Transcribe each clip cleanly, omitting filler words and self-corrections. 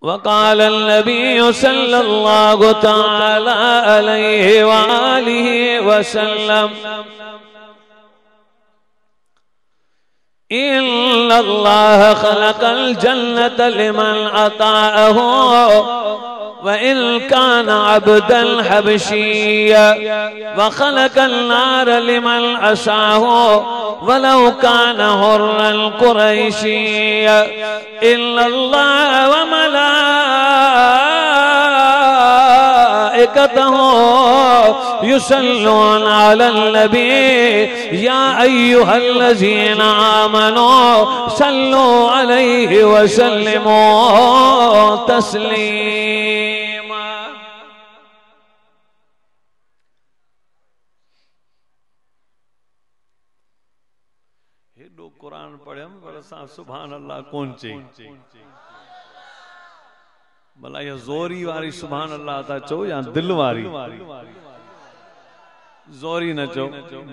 वक़ाल नबी सल्लल्लाहु तआला अलैहि वालिहि वसल्लम इन्नल्लाह खलक़ल जन्नत लिमन अताअहु व इन कान अब्दन हबशिय्या व खलक़न नार लिमन असाहु वलौ कान हुर्रन कुरैशिय्या इन्नल्लाह व मलाइकतहु युसल्लूना अलन नबी या अय्युहल्लज़ीना आमनू सल्लू अलैहि व सल्लिमू तस्लीमा। हेॾो कुरान पढ़ियम पर असां सुभान अल्लाह कोन चई। भला ये जोरी वारी सुभान अल्लाह था चो या दिल वारी? जोरी न चो,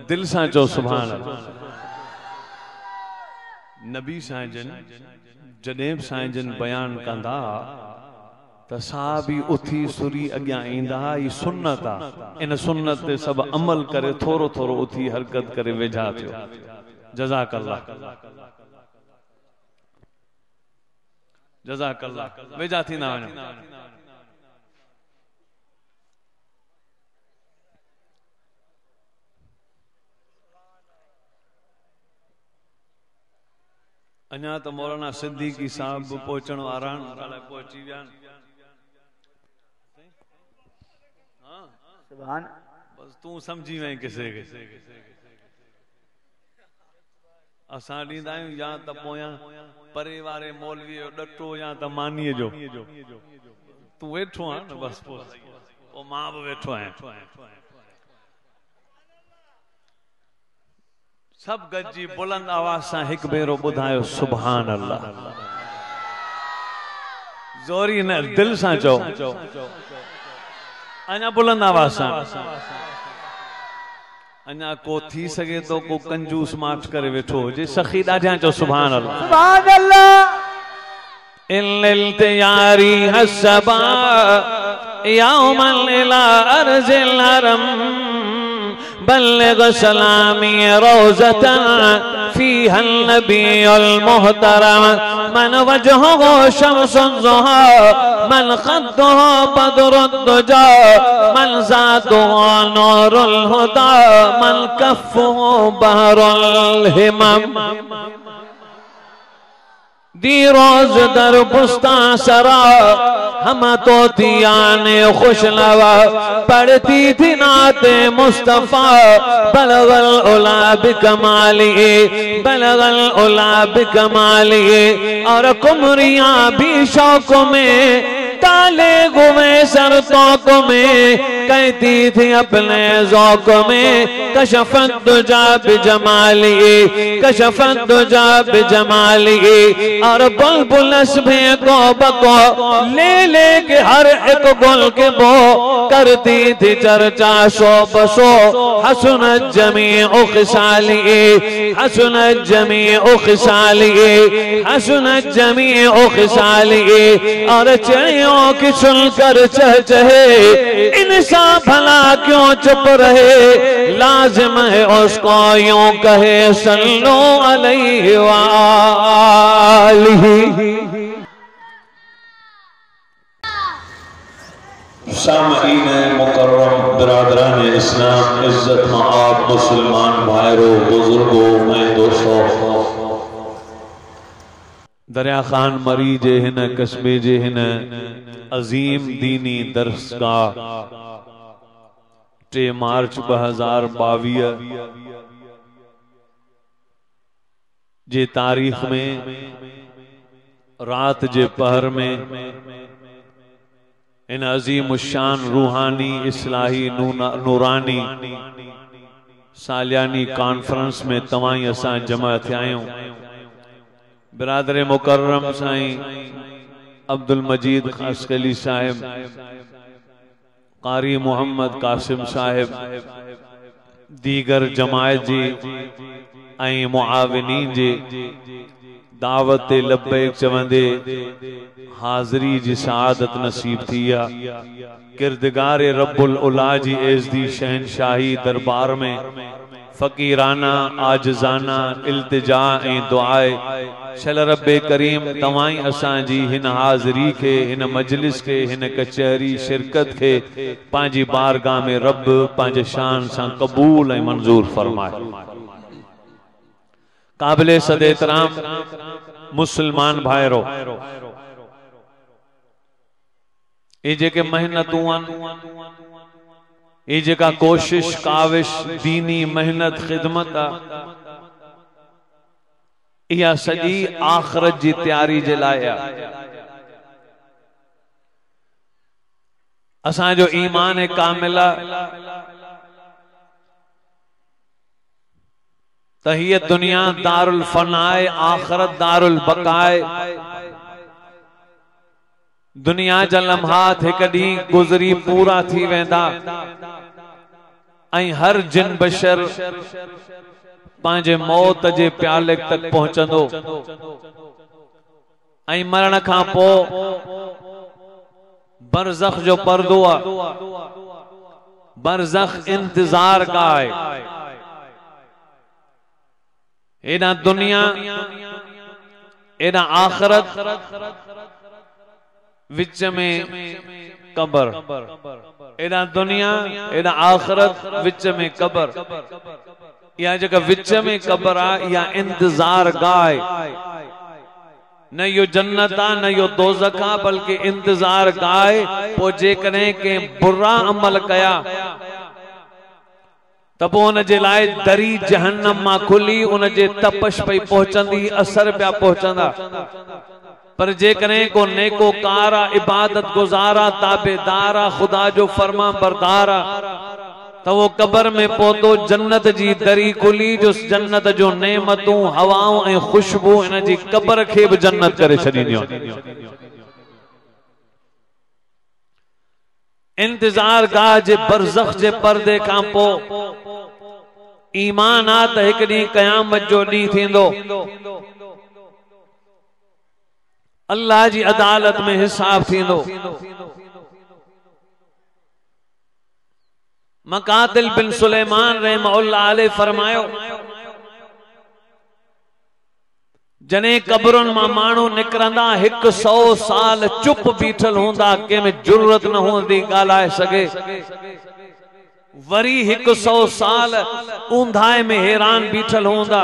दिल सां चो सुभान अल्लाह। नबी साईं जॾहिं साईं जन बयान कंदा त सहाबी उथी सुरी अॻियां ईंदा। ही सुन्नत आ, इन सुन्नत ते सभु अमल करे थोरो थोरो उथी हरकत करे वेझा थियो। जज़ाकल्लाह जज़ाकल्लाह। वेझा थींदा वञो। अञा तो मौलाना सिद्दीकी साहब पहुंचण वारा पहुंची विया। बस तू समझी वहीं किसे के असां ॾींदा आहियूं या त पोयां परे वारे मौलवी जो ॾटो या त मानीअ जो। तू वेठो आहे न, बस पोइ मां बि वेठो आहियां। सब गजी बुलंद आवाज सां हिकु भेरो ॿुधायो सुभान अल्लाह। जोरी न, दिल सां चओ। अञा बुलंद आवाज सां। अञा को थी सके तो को कंजूस माठ करे वेठो हुजे, सखी ॾाढा चओ सुभान अल्लाह। सुभान अल्लाह। इल्लिल तयारी हसबा यौमल इला अर्जिल हरम बल्लिग सलामी रोज़तन फीहन नबीयुल मुहतरम मन वजहुहु शम्सुन ज़ुहा मन ख़द्दुहु बदरुद दुजा मन ज़ातुहु नूरुल हुदा मन कफ़्फुहु बहरुल हिमम। दी रोज दर बुस्ता सरा हम तो थियाने खुशनवा पढ़ती थी नाते मुस्तफा बलगल उला बिकमाली बलगल उला बिकमाली और कुमरिया भी शौक में ताले गुमे सरतोक में कहती थी अपने ज़ौक़ में कशफत दुजा बिजमाली कशफत दुजा बिजमाली और बुलबुल अस्बे को बको ले ले के हर एक गुल के बो करती थी चर्चा सो बसो हसन जमी उखसाली हसन जमी उखसाली हसन जमी उखसाली और चिड़ियों की सुनकर चहचहे इंसान भला क्यों चुप रहे लाजिम है उसको यूं कहे सल्लो अलैहि वालिही। सामईन मुकर्रम बिरादरान इस्लाम इज्जत मआब मुसलमान भाइरों बुजुर्गों मैं दोस्तों दरिया खान मरी जे हिन कस्बे जे हिन अजीम दीनी दरसगाह 3 मार्च 2022 जे तारीख में रात जे पहर में इन अजीम शान रूहानी इस्लाही नूरानी सालियानी कॉन्फ्रेंस में तवाई असां जमा थिया आहियूं। बिरादर मुकर्रम साईं अब्दुल मजीद खासकली साहिब, कारी मोहम्मद कासिम साहिब, दीगर जमायत जी मुआविनीन जी दावत लब्बैक चवंदे हाज़री जी सआदत नसीब थिया। किरदगार रब्बुल उला जी एज़दी शहनशाही दरबार में फ़कीराना आजज़ाना इल्तिजा ए दुआए छल रब्बे करीम तवाई असांजी हिन हाज़री के हिन मजलिस के हिन कचहरी शिरकत के पांजी बारगाह में रब पांजे शान सा कबूल ए मंजूर फरमाए। काबिले सदे एहतराम मुसलमान भाईरो, ये जेके मेहनतूं ये जेका कोशिश काविश दीनी मेहनत खिदमत या सजी आखिरत जी तैयारी जे लाया। असांजो ईमान है कामिला तहियत दुनिया दारुल फनाए आखिरत दारुल बकाए। दुनिया जा लम्हात एक डी गुजरी पूरा थी वेंदा ऐं हर जिन बशर पांजे मौत जे प्याले तक पहुंचंदो ऐं मरण खां पो बरज़ख जो पर्दो आ, बरज़ख इंतजार का है। एना दुनिया एना आखिरत विच में कबर, एना दुनिया एना आखिरत विच में कबर, या जगह विच में कबर आ या इंतजार गाय। न यो जन्नत आ न यो दोज़ख आ बल्कि इंतजार गाय। पो जेकॾहिं के बुरा अमल कया तब उन जे लाए दरी जहन्नम मां खुली उन जे तपश पई पहुंचंदी असर पिया पहुंचंदा। पर जेकॾहिं को नेको कारा इबादत गुजारा ताबेदारा खुदा जो फर्मा बरदारा तो वो कबर में पौधो जन्नत जी दरी खुली जो जन्नत जो नेमतूं हवाऊं ए खुशबू इन जी कबर के भी जन्नत करे छॾींदियूं। इंतजार गाह जे बरज़ख जे पर्दे खां पो ईमान आ त हिक ॾींहुं क़यामत जो ॾींहुं थींदो। अल्लाह जी अदालत में हिसाब थींदो। मकातिल बिन सुलेमान रहमहुल्लाह अलैह फरमायो जने कब्रुन मां मानू निकरंदा 100 साल चुप बीठल होंदा के में जुर्रत न होंदी गालाए सके। वरी 100 साल ऊंधाए में हैरान बीठल होंदा।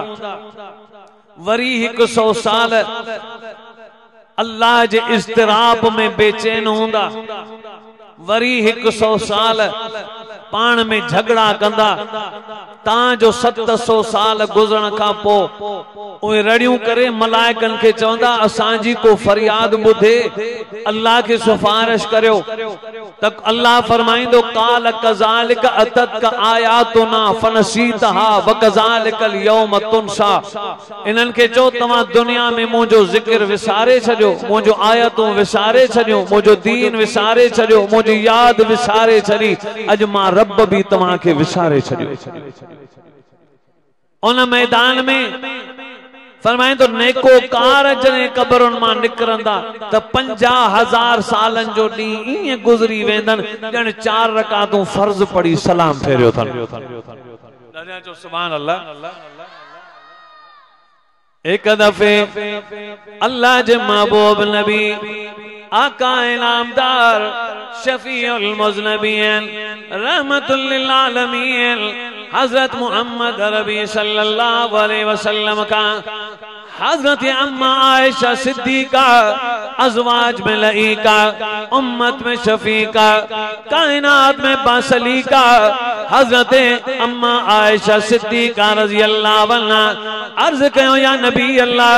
वरी 100 साल अल्लाह जे इस्तिराब में बेचैन होंदा। वरी 100 साल पान में झगड़ा कंदा। तां जो 700 साल गुजरण का पो उहे रड़ियूं करे मलाइकन के चवंदा असांजी को फरियाद बुधे अल्लाह के सिफारिश करियो। तक अल्लाह फरमाइंदो काल कज़ालिक अतत आयातुना फनसीतहा व कज़ालिकल यौम तुनसा। इनन के चो तमा दुनिया में मुझो जिक्र विसारे छजो, मुझो आयतों विसारे छजो, मुझो दीन विसारे छजो, मुझी याद विसारे छड़ी। अज मां रब भी तमा के विसारे छजो। उन मैदान में फरमाए तो नेको कार जने कब्रुन मां निकरंदा त 50,000 सालन जो डी इए गुजरी वेंदन जन 4 रकातूं फर्ज पढ़ी सलाम फेरियो थन। दादा जो सुभान अल्लाह। एक दफे अल्लाह जे महबूब नबी आका इनामदार शफीउल मुज़नबीन रहमतुल लिल आलमीन हजरत मोहम्मद अरबी सल्लल्लाहु अलैहि वसल्लम का हजरत अम्मा आयशा सिद्दीका अज़वाज में लईका उम्मत में शफीका कायनात में बासलीका हजरत अम्मा आयशा सिद्दीका रज़ी अल्लाह अन्हा अर्ज कयो या नबी अल्लाह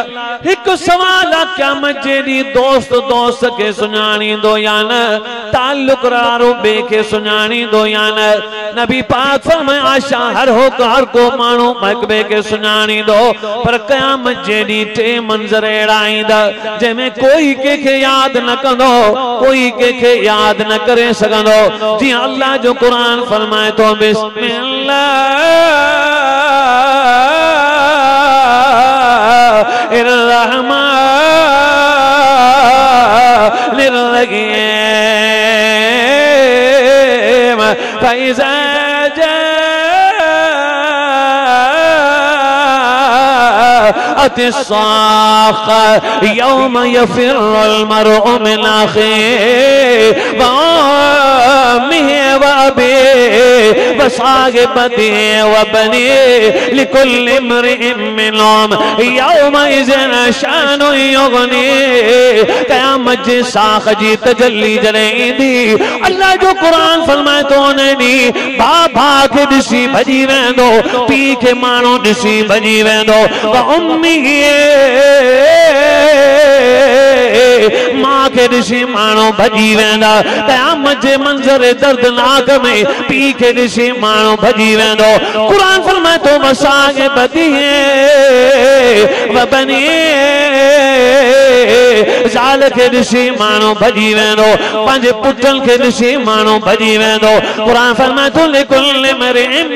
एक सवाल क़यामत जेडी दोस्त दोस्त के सुञाणी दो या न ताल्लुक रारो बे के सुञाणी दो या न। नबी पाक फरमाए आशा हर को मानो एक बे के सुञाणी दो पर क़यामत जेडी टे मंजर एड़ा आईंदा जैमें कोई के याद न कंदो कोई के याद न करे सकंदो। जी अल्लाह जो कुरान फरमाए तो बिस्मिल्लाह रहमान फैज़ा अतिस्साख़ यौम यफ़िर्रुल मर्उ मिन अख़ीहि व उम्मिहि व अबीहि व साहिबतिहि व बनीहि लिकुल्लि इम्रिइन मिनहुम यौमइज़िन शानुन युग़नीहि। क़यामत जी साख़ जी तजल्ली जॾहिं ईंदी अल्लाह जो क़ुरान फरमाए थो उन्हें भाउ भाउ खे ॾिसी भॼी वेंदो, पीउ खे माण्हू ॾिसी भॼी वेंदो, व उम्मी मां के ॾिसी माण्हू भॼी वेंदा। क़यामत जे मंज़र दर्दनाक में पीउ खे ॾिसी माण्हू भॼी वेंदो। क़ुरान फरमाए थो वसाहिबतिहि व बनीहि, ज़ाल खे ॾिसी माण्हू भॼी वेंदो, पंहिंजे पुटनि खे ॾिसी माण्हू भॼी वेंदो। क़ुरान फरमाए थो लिकुल्लि इम्रिइन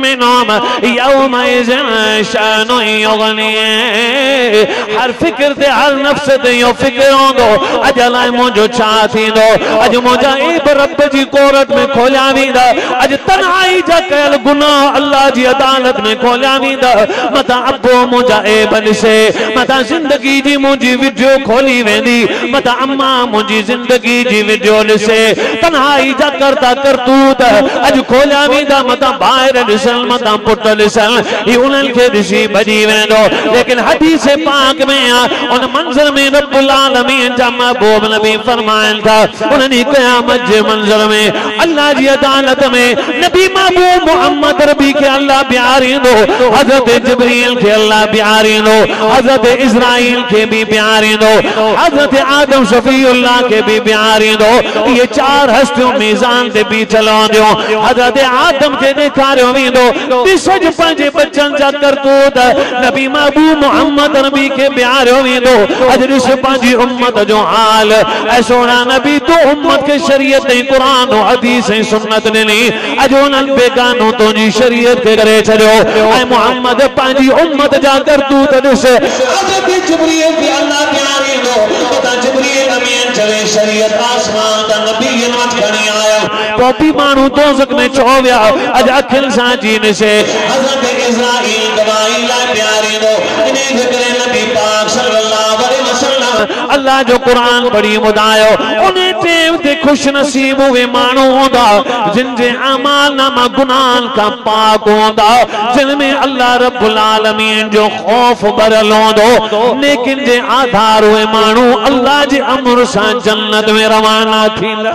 मिनहुम यौमइज़िन शानुन युग़नीहि। हर फिक्र ते हर नफ्स ते इहो फिक्र हूंदो अॼु अलाए मुंहिंजो छा थींदो, अॼु मुंहिंजा ईब रब जी कोरट में खोलिया वेंदा, अॼु तन्हाई जा कयल गुनाह अल्लाह जी अदालत में खोलिया वेंदा। मथां अबो मुंहिंजा ऐब ॾिसे, मथां ज़िंदगी जी मुंहिंजी वीडियो खोली वेंदी, मथां अम्मा मुंहिंजी ज़िंदगी जी वीडियो ॾिसे। तन्हाई जा करता करतूत अॼु खोलिया वेंदा, मथां ॿाहिरि ॾिसनि, मथां पुट ॾिसनि, ही उन्हनि खे ॾिसी भॼी वेंदो। लेकिन हदीस पाक में उन मंज़र में रब्बुल आलमीन जा महबूब नबी फरमाइनि था, उन्हनि क़यामत जे मंज़र में अल्लाह जी अदालत में नबी महबूब मोहम्मद रबी के अल्लाह बिहारींदो, हज़रत जिब्रील के अल्लाह बिहारींदो, हज़रत इज़राइल के भी बिहारींदो, हज़रत आदम शफीउल्लाह के भी बिहारींदो। ये चार हस्तियों मीज़ान ते बीठल हूंदियूं। हज़रत आदम के ॾेखारियो वेंदो ॾिसज पंहिंजे बच्चनि जा करतूत, नबी महबूब मोहम्मद नबी के बिहारियो वेंदो। अॼु ॾिस पंहिंजी उम्मत जो हाल, ऐं सोना नबी तो उम्मत के शरीयत ऐं क़ुरान ऐं हदीस ऐं सुन्नत ॾिनी, अॼु उन्हनि बेगानो तुंहिंजी शरीयत खे करे छॾियो। ऐं मोहम्मद पंहिंजी उम्मत जा करतूत ॾिस, हज़रत जिब्रील खे अल्लाह बिहारींदो, उतां जिब्रील अमीन चले शरीयत आसमान ता नबीयन वटि खणी आया, पोइ बि माण्हू दोज़ख में छो विया, अॼु अखियुनि सां जी ॾिसे। हज़रत इज़राइल गवाही लाइ बिहारींदो, इन जे करे नबी पाक सल्लल्लाहु अलैहि वसल्लम अल्लाह जो क़ुरान पढ़ी ॿुधायो। उन टाइम ते खुश नसीब उहे माण्हू हूंदा जिन जे अमाल नामा गुनाहनि खां पाक हूंदा, जिन में अल्लाह रब्बुल आलमीन जो खौफ भरियल हूंदो। नेकिन जे आधार उहे माण्हू अल्लाह जे अमर सां जन्नत में रवाना थींदा।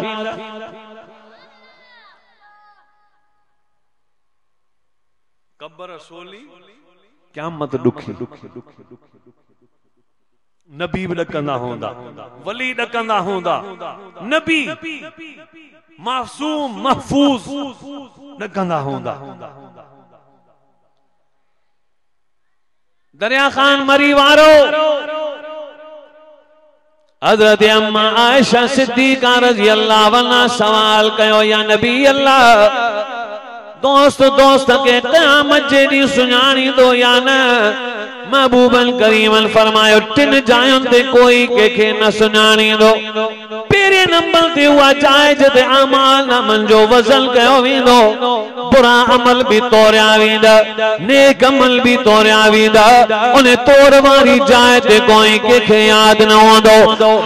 कब्र सोली क़यामत ॾुखी, नबी भी ॾकंदा हूंदा, वली ॾकंदा हूंदा, नबी मासूम महफूज ॾकंदा हूंदा। दरिया खान मरी वारो हज़रत अम्मा आयशा सिद्दीक़ा रज़ी अल्लाह अन्हा सवाल कयो, या नबी अल्लाह दोस्त दोस्त के क़यामत जे ॾींहुं सुञाणींदो या न? महबूबन करीमन फरमायो, टिन जायुनि ते कोई कंहिंखे न सुञाणींदो। पहिरें नंबर ते उहा जाइ जिते अमाल नामनि जो वज़न कयो वेंदो, बुरा अमल भी तोड़िया वेंदा, नेक अमल भी तोड़िया वेंदा। उन तोड़ वारी जाइ ते कोई कंहिंखे यादि न हूंदो।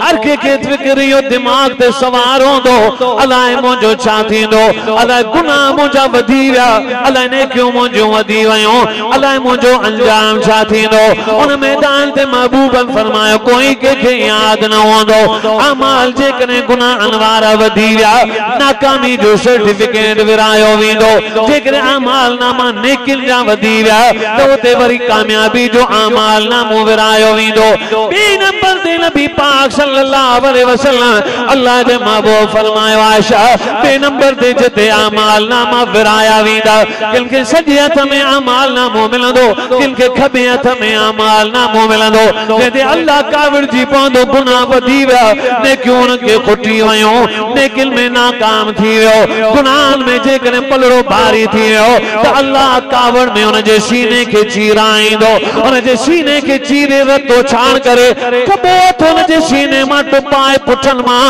हर कंहिंखे फिक्र इहो दिमाग़ ते सवार हूंदो, अलाए मुंहिंजो छा थींदो, अलाए गुनाह मुंहिंजा वधी विया, अलाए नेकियूं मुंहिंजूं वधी वियूं, अलाए मुंहिंजो अंजाम छा थींदो। उन मैदान ते महबूबन फरमायो, कोई कंहिंखे यादि न हूंदो। अमाल जेकॾहिं गुनाहनि वारा वधी विया, नाकामी जो सर्टिफिकेट विरायो वेंदो। जेकॾहिं अमाल नामा नेकिन जा वधी विया त उते वरी कामयाबी जो अमाल नामो विरायो वेंदो। ॿिए नंबर ते नबी पाक सल्लल्लाहु अलैहि वसल्लम अल्लाह जे महबूब फरमायो, आयशा ॿिए नंबर ते जिते अमाल नामा विराया वेंदा, किनखे सॼे हथ में अमाल नामो मिलंदो, किनखे खॿे हथ में अमाल नामो मिलंदो जेते अल्लाह काविर जी पवंदो गुनाह वधी विया नेकियूं उनखे खुटी वयो नेकिन में नाकाम थी वियो गुनाहन में जेकॾहिं पलड़ो भारी थी वियो त अल्लाह कावड़ में उनजे सीने खे चीराईंदो उनजे सीने खे चीरे रतो छाण करे कबो हथ उनजे सीने मां टुपाए पुठन मां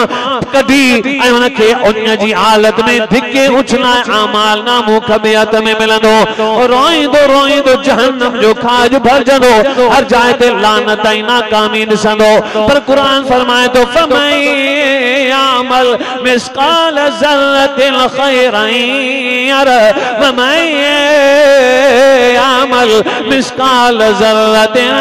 कढी ऐं उनखे उन जी हालत में धिके उछलाए अमाल नामो खबे हथ में मिलंदो रोईंदो रोईंदो जहन्नम जो खाज भरजंदो हर जाइ ते लानत ऐं नाकामी ॾिसंदो पर कुरान फरमाए तो फमन आमल मिस्काल ज़र्रतिन खैरन यरह वमन आमल मिस्काल ज़र्रतिन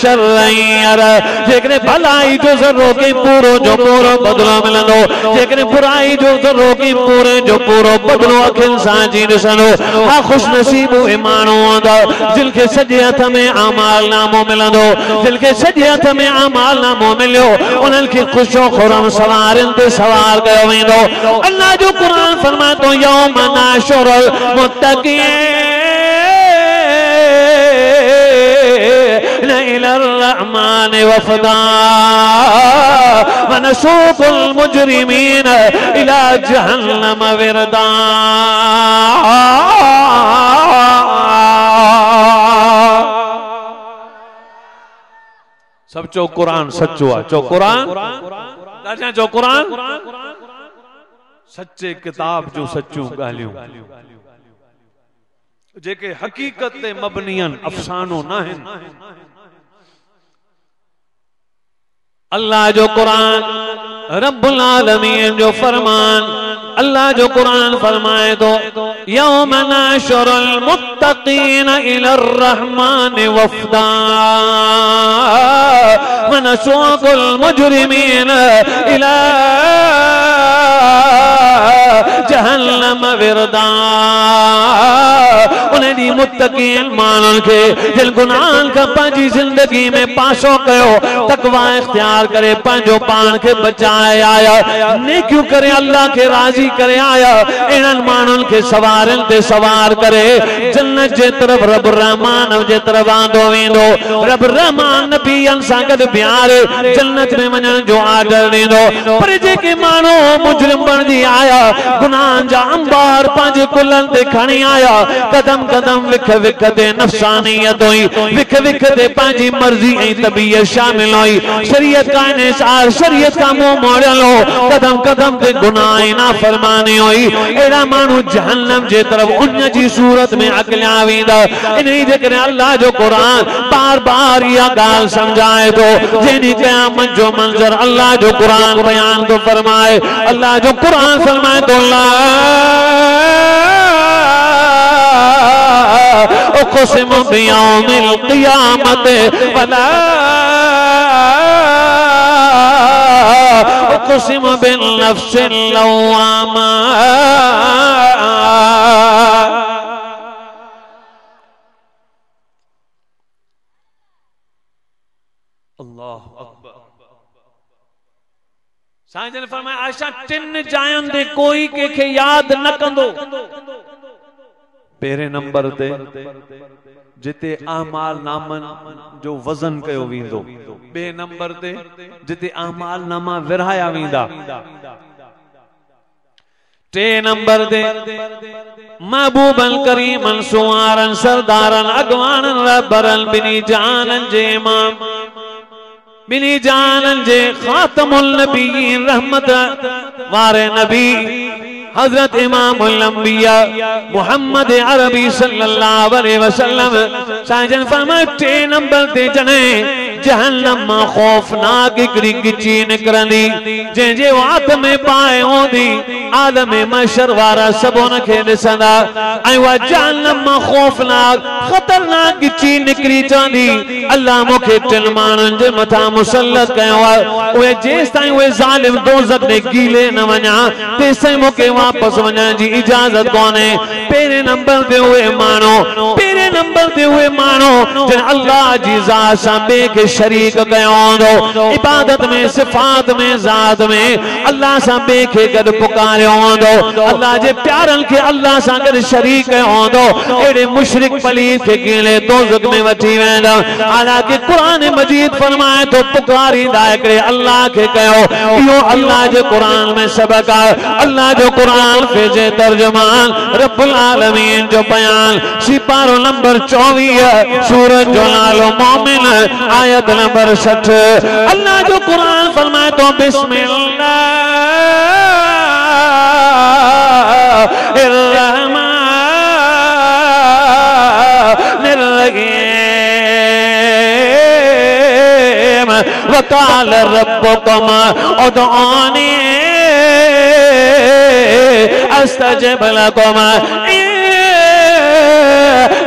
शर्रन यरह जेकॾहिं भलाई जो ज़र्रो के पूरो जो पूरो बदलो मिलंदो जेकॾहिं बुराई जो ज़र्रो के पूरे जो पूरो बदलो अखियुनि सां जी ॾिसंदो हा ख़ुशनसीब उहे माण्हू हूंदा जिन खे सॼे हथ में अमाल नामो मिलंदो जिन खे सॼे हथ में अमाल नामो मिलियो उन्हनि खे ख़ुशो खुरम सवारनि ते सवार कयो वेंदो अल्लाह जो क़ुरान फरमाए थो यौम नाशुरुल मुत्तक़ीन इलर रहमान वफदा वनसूकुल मुजरिमीन इला जहन्नम विरदा सब चो कुरान सच्चो आ चो कुरान चो कुरान सच्चे किताब जो सच्चू गालियों जेके हकीकत ते मबनियन अफसानो ना है अल्लाह जो कुरान रब्बुल आलमीन जो फरमान अल्लाह जो कुरान फरमाए तो यौम नाशुरुल मुत्तकीन इलर रहमान वफदा व नसूकुल मुजरिमीन इला जहन्नम विरदा उन्हें मुत्तकीन मानन के जिन गुनाहन का पंहिंजी जिंदगी में पासो कयो तकवा इख्तियार करे पंहिंजो पान के बचाए आया नेकियूं करे अल्लाह के राजी करे आया इन्हनि माण्हुनि खे सवारनि ते सवार करे जन्नत जे तरफ़ रब रहमान जे तरफ़ आंदो वेंदो रब रहमान नबियनि सां गॾु बीहारे जन्नत में वञण जो आर्डर ॾींदो पर जेके माण्हू मुजरिम बणिजी आया गुनाहनि जा अंबार पंहिंजे कुलनि ते खणी आया कदम कदम विख विख ते नफ़सानियत हुई विख विख ते पंहिंजी मर्ज़ी ऐं तबीयत शामिल हुई शरीयत का इन्हिसार शरीयत का मुंह मोड़ियल हो कदम कदम ते गुनाह ऐं नाफरमानी हुई अहिड़ा माण्हू जहन्नम जे तरफ़ उन जी सूरत में अकलिया वेंदा इन्ही जे करे अल्लाह जो कुरान बार बार इहा ॻाल्हि समझाए थो जंहिं क़यामत जो मंज़र अल्लाह जो कुरान बयान थो फरमाए अल्लाह जो कुरान फरमाए थो उक़सिमु बियौमिल क़ियामत वला उक़सिमु बिन्नफ्सिल लव्वामा अल्लाहु अकबर साईं जन फरमाया आशा टिन जायुनि ते कोई कंहिंखे यादि न कंदो पहिरें नंबर ते जिते आमाल नामन जो वज़न कयो वेंदो बे नंबर ते जिते आमाल नामा विरहाया वेंदा टे नंबर ते महबूबन करीमन सुवारन सरदारन अगवानन रहबरन बिनी जानन जे इमाम बिनी जानन जे खातमुल नबीयीन रहमत वारे नबी हजरत इमामुल अंबिया मुहम्मद अरबी सल्लल्लाहु अलैहि वसल्लम साईं फरमाए टे नंबर ते जने जहन्नम मां खौफनाक हिकड़ी गिची निकरंदी जंहिंजे वात में पाए होंदी आलम महशर वारा सब उनखे ॾिसंदा ऐं उहा जहन्नम मां खौफनाक ख़तरनाक गिची निकरी चवंदी अल्लाह मूंखे टिन माण्हुनि जे मथां मुसल्लत कयो आहे उहे जेसि ताईं उहे ज़ालिम दोज़ख में गीले न वञा तेसि ताईं मूंखे वापस वञण जी इजाज़त कोन्हे पहिरें नंबर ते उहे माण्हू पहिरें नंबर ते हुए मानो जिन अल्लाह जी ज़ात सां ॿिए खे शरीक कयो हूंदो इबादत में सिफ़ात में ज़ात में अल्लाह सां ॿिए खे गॾु पुकारियो हूंदो अल्लाह जे प्यारनि खे अल्लाह सां गॾु शरीक कयो हूंदो अहिड़े मुशरिक पलीत खे कीले दोज़ख में वठी वेंदा हालांकि कुरान मजीद फरमाए तो पुकारींदा हिकिड़े अल्लाह खे कयो इहो अल्लाह जे कुरान में सबक आहे अल्लाह जो कुरान जे तर्जुमान रब्बुल आलमीन जो बयान सिपारो नंबर 24 सूरत जो नालो मोमिन आयत नंबर 60 अल्लाह जो कुरान फरमाए तो बिस्मिल्लाहिर्रहमानिर्रहीम वक़ाल रब्बुकुम उदऊनी अस्तजिब लकुम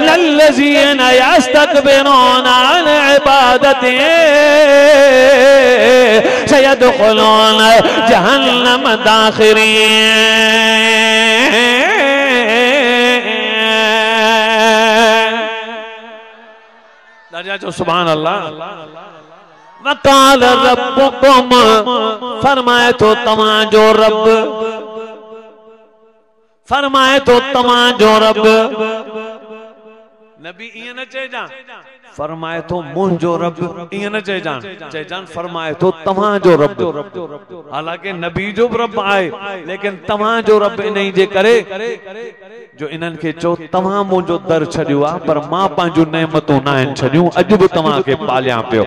लल्लज़ीन यस्तकबिरून अन इबादती सयदखुलून जहन्नम दाखिरीन जो सुभान अल्लाह वक़ाल रब्बुकुम फरमाए तो तमाजो रब फरमाए तो तमाजो रब नबी इं न चेजान फरमाए तो मुंहिंजो रब इं न चेजान फरमाए तो तव्हांजो रब हालांकि नबी जो रब आए लेकिन तव्हांजो रब इन जे करे जो इन्हनि खे चो तव्हां मुंहिंजो दर छॾियो आहे पर मां पंहिंजो नेमतूं न आहिनि छॾियूं अॼु बि तव्हांखे पालियां पियो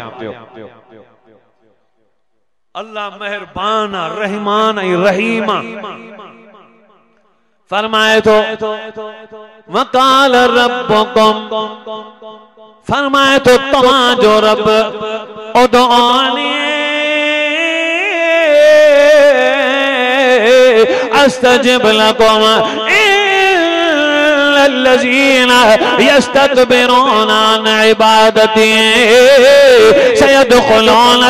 अल्लाह मेहरबान रहमान ऐं रहीम फरमाए तो वक़ाल रब्बुकुम फरमाए तो तव्हांजो रब उदऊनी अस्तजिब लकुम लल्लज़ीन यस्तकबिरून अन इबादती सयदखुलून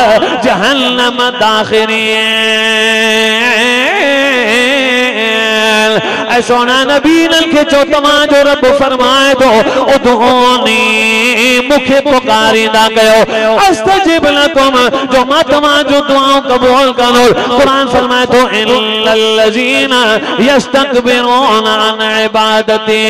जहन्नम दाखिरीन सोना नबी के चो तव्हांजो रब फरमाए तो उदऊनी मुखे पुकारींदा कयो अस्तजिब लकुम जो मां तव्हांजो दुआऊं कबूल कंदो कुरान फरमाए तो इल्लल्लज़ीन यस्तकबिरून अन इबादती